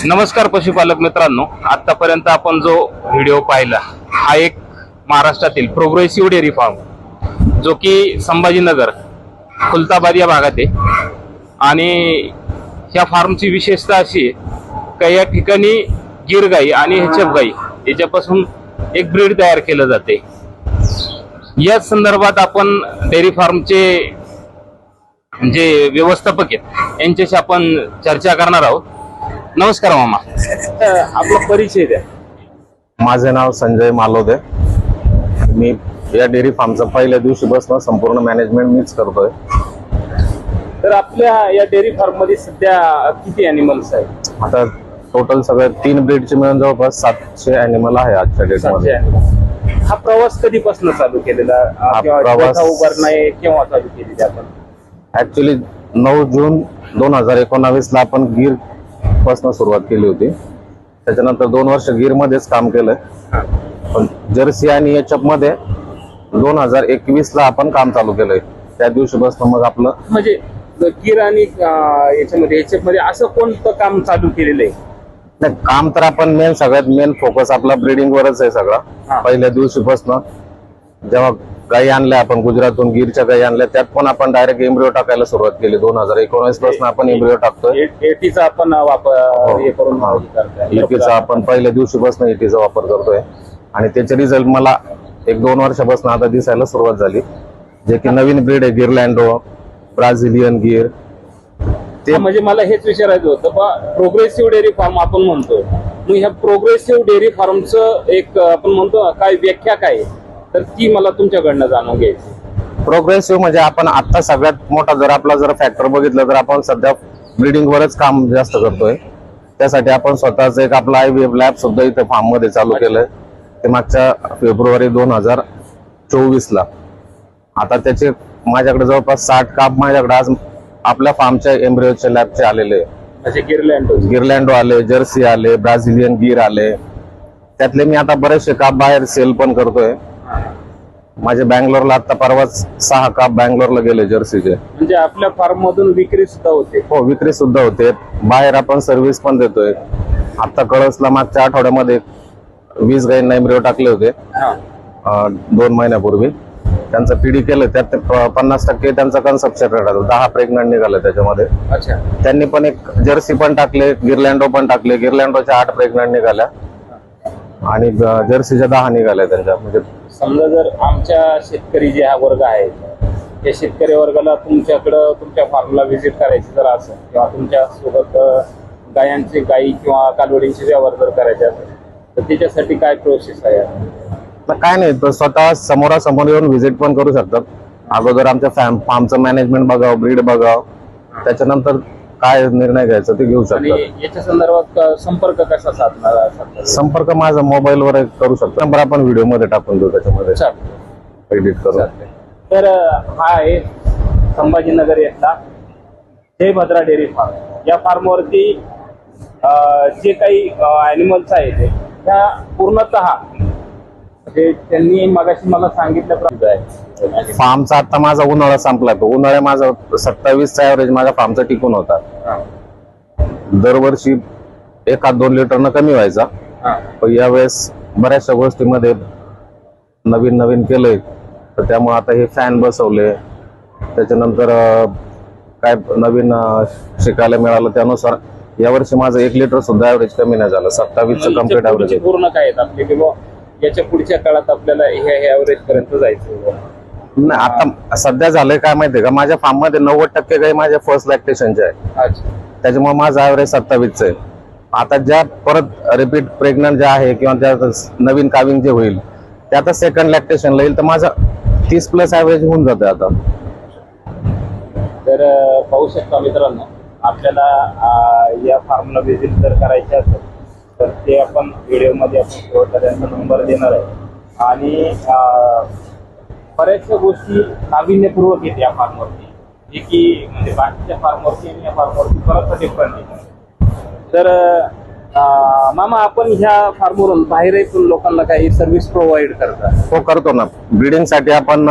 नमस्कार पशुपालक मित्रांनो, आतापर्यंत आपण जो व्हिडिओ पाहिला हा एक महाराष्ट्रातील प्रोग्रेसिव्ह डेअरी फार्म जो की संभाजीनगर खुलताबाद या भागात आहे। आणि ह्या फार्मची विशेषता अशी आहे की या ठिकाणी गिर गाई आणि एचएफ गाई याच्यापासून एक ब्रीड तयार केलं जाते। याच संदर्भात आपण डेअरी फार्मचे जे व्यवस्थापक आहेत यांच्याशी आपण चर्चा करणार आहोत। नमस्कार मामा, आपला परिचय द्या। माझे नाव संजय मालोदे। मी या डेअरी फार्मचा पहिल्या दिवशीपासून संपूर्ण मॅनेजमेंट मीच करतोय। तर आपल्या या डेअरी फार्म मध्ये सध्या किती अॅनिमल्स आहेत? आता टोटल सगळ्या 3 ब्रीडचे मिळून जवळपास 700 अॅनिमल आहे आजच्या डेटमध्ये। हा प्रवास कधीपासून चालू केलेला? प्रवास उभारणे केव्हा चालू केलेली आपण? ऍक्च्युली 9 जून 2019 ला आपण गिर पासून सुरुवात केली होती। त्याच्यानंतर 2 वर्ष गिर मध्येच काम केलंय, पण जर्सी आणि एचएफ मध्ये 2021 ला आपण काम चालू केलंय। त्या दिवशीपासून मग आपलं म्हणजे गिर आणि याच्यामध्ये एचएफ मध्ये असं कोणतं काम चालू केलेलं आहे? नाही, काम तर आपण सगळ्यात मेन फोकस आपला ब्रीडिंग वरच आहे सगळा। पहिल्या दिवशीपासून जेव्हा गाई आणल्या आपण गुजरातहून, गिरच्या गाई आणल्या, त्यात पण आपण डायरेक्ट एम्ब्रिओ टाकायला सुरुवात केली। 2019 पासून आपण एम्ब्रिओ टाकतोय। एटीचा आपण वापर हे करून एटीचा आपण पहिल्या दिवशीपासून एटीचा वापर करतोय आणि त्याचे रिझल्ट मला 1-2 वर्षापासून आता दिसायला सुरुवात झाली। जे की नवीन ब्रीड आहे गिरलँडो, ब्राझिलियन गिर। ते म्हणजे मला हेच विचारायचं होतं, प्रोग्रेसिव्ह डेअरी फार्म आपण म्हणतोय, मग ह्या प्रोग्रेसिव्ह डेअरी फार्मचं एक आपण म्हणतो काय व्याख्या काय, तर ती मला तुमच्याकडनं जाणून घ्यायची। प्रोग्रेसिव्ह म्हणजे आपण आता सगळ्यात मोठा जर फॅक्टर बघितलं तर आपण सध्या ब्रीडिंग वरच काम जास्त करतोय। त्यासाठी आपण स्वतःच एक आपला IVF लॅब सुद्धा इथे फार्म मध्ये चालू केलंय, ते मागच्या फेब्रुवारी 2024 ला। आता त्याचे माझ्याकडे जवळपास 60 काप माझ्याकडे आज आपल्या फार्मच्या एम्ब्रिओच्या लॅबचे आलेले। म्हणजे गिरलँडो आले, जर्सी आले, ब्राझिलियन गिर आले। त्यातले मी आता बरेचसे काप बाहेर सेल पण करतोय। माझे बँगलोरला आता परवाच 6 काप बँगलोरला गेले जर्सीचे। म्हणजे आपल्या फार्म मधून विक्री सुद्धा होते? हो, विक्री सुद्धा होते। बाहेर आपण सर्व्हिस पण देतोय। आता कळसला मागच्या आठवड्यामध्ये 20 गाईंना एम्ब्रिओ टाकले होते 2 महिन्यापूर्वी। त्यांचं पीडी केलं, त्यात 50% त्यांचा कन्सेप्शन रेट आला, 10 प्रेग्नंट निघाले त्याच्यामध्ये। अच्छा, त्यांनी पण एक जर्सी पण टाकले, गिरलँडो पण टाकले। गिरलँडोच्या 8 प्रेग्नंट निघाल्या आणि जर्सीच्या 10 निघाल्या त्यांच्या। म्हणजे समजा जर आमच्या शेतकरी जे हा वर्ग आहे, त्या शेतकरी वर्गाला तुमच्याकडं तुमच्या फार्मला व्हिजिट करायची जर असेल, किंवा तुमच्या सोबत गाई किंवा कालवडींचे व्यवहार जर करायचे असेल, तर त्याच्यासाठी काय प्रोसेस आहे? काय नाही, तर स्वतः समोरासमोर येऊन व्हिजिट पण करू शकतात। अगोदर आमच्या फार्मचं मॅनेजमेंट बघावं, ब्रीड बघावं, त्याच्यानंतर काय निर्णय घ्यायचा ते घेऊ शकतात। आणि याच्या संदर्भात संपर्क कसा साधणार? संपर्क माझा मोबाईलवर करू शकतो, नंबर आपण व्हिडिओ मध्ये टाकून देऊ त्याच्यामध्ये एडिट करू। तर हा आहे संभाजीनगर येथला जय भद्रा डेअरी फार्म। या फार्मवरती जे काही ॲनिमल्स आहेत त्या पूर्णतः त्यांनी मगाशी मला सांगितल्याप्रमाणे आहे। फार्मचा आता माझा उन्हाळा संपला, तो उन्हाळ्या माझा 27चा ॲव्हरेज माझ्या फार्मचा टिकून होता। दरवर्षी 1-2 लिटरनं कमी व्हायचा, पण यावेळेस बऱ्याचशा गोष्टीमध्ये नवीन केलंय। तर त्यामुळे आता हे फॅन बसवले, त्याच्यानंतर काय नवीन शिकायला मिळालं, त्यानुसार यावर्षी माझं 1 लिटर सुद्धा ॲव्हरेज कमी नाही झालं। 27चं कम्प्लीट ॲव्हरेज पूर्ण काय आहेत आपले, किंवा याच्या पुढच्या काळात आपल्याला ह्या ॲव्हरेज पर्यंत जायचं? नाही, आता सध्या झालंय काय माहितीये का, माझ्या फार्म मध्ये 90% गाई माझ्या फर्स्ट लॅक्टेशनच्या आहे। त्याच्यामुळे माझा ॲव्हरेज 27चं आहे। आता ज्या परत रिपीट प्रेग्नंट ज्या आहे किंवा त्या नवीन काविंग जे होईल, ते आता सेकंड लॅक्टेशनला येईल, तर माझा 30+ ॲव्हरेज होऊन जातं आता। तर पाहू शकता मित्रांनो, आपल्याला या फार्मला व्हिजिट जर करायचे असेल तर ते आपण व्हिडिओमध्ये आपण शेवटला त्यांचा नंबर देणार आहे। आणि बऱ्याचशा गोष्टी नाविन्यपूर्वक आहेत या फार्मवरती, जे की म्हणजे बाकीच्या फार्मवरती आणि या फार्मवरती परत डिफरंट आहे। तर मामा, आपण ह्या फार्मवरून बाहेर पण लोकांना काही सर्व्हिस प्रोव्हाइड करता? हो, करतो ना। ब्रीडिंग साठी आपण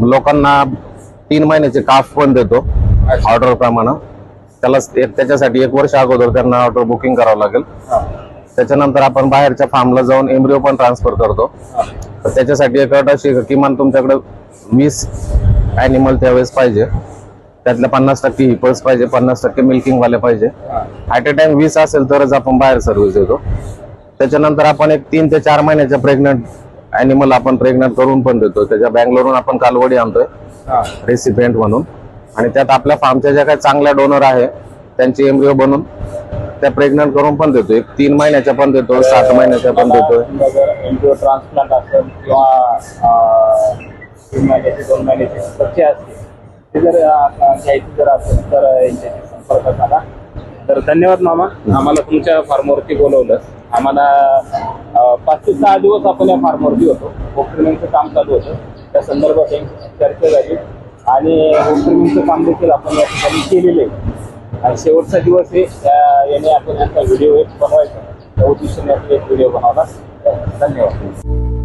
लोकांना 3 महिन्याचे काफ पण देतो ऑर्डर प्रमाणे। त्याच्यासाठी 1 वर्ष अगोदर त्यांना ऑर्डर बुकिंग करावं लागेल. त्याच्यानंतर आपण बाहेरच्या फार्मला जाऊन एम्ब्रिओ पण ट्रान्सफर करतो. तर त्याच्यासाठी एक अट अशी किमान तुमच्याकडे 20 ॲनिमल त्यावेळेस पाहिजे. त्यातल्या 50% हिपल्स पाहिजे, 50% मिल्किंग वाले पाहिजे. ॲट अ टाइम 20 असेल तरच आपण बाहेर सर्व्हिस देतो. त्याच्यानंतर आपण एक 3 ते 4 महिन्याच्या प्रेग्नंट ॲनिमल आपण प्रेग्नंट करून पण देतो. त्याच्या बँगलोरहून आपण कालवडी आणतोय रेसिपिएंट म्हणून, आणि त्यात आपल्या फार्मच्या ज्या काही चांगल्या डोनर आहे त्यांची एम्ब्रिओ बनवून त्या प्रेग्नंट करून पण देतो. एक 3 महिन्याच्या पण देतो, 7 महिन्याच्या पण देतोय. एम्ब्रिओ ट्रान्सप्लांट असेल किंवा 3 महिन्याचे 2 महिन्याचे कच्चे असतील ते जर घ्यायचे जर असेल तर यांच्याशी संपर्क साधा. तर धन्यवाद मामा, आम्हाला तुमच्या फार्मवरती बोलवलं. आम्हाला 5 ते 6 दिवस आपण या फार्मवरती होतो. होमट्रेनिंगचं काम चालू होतं, त्या संदर्भात चर्चा झाली आणि होमट्रेनिंगचं काम देखील आपण या ठिकाणी केलेलं आहे. आणि शेवटचा दिवस आहे, याने आपण यांचा व्हिडिओ एक बनवायचा, त्या उद्देशाने आपण एक व्हिडिओ बनवला. धन्यवाद.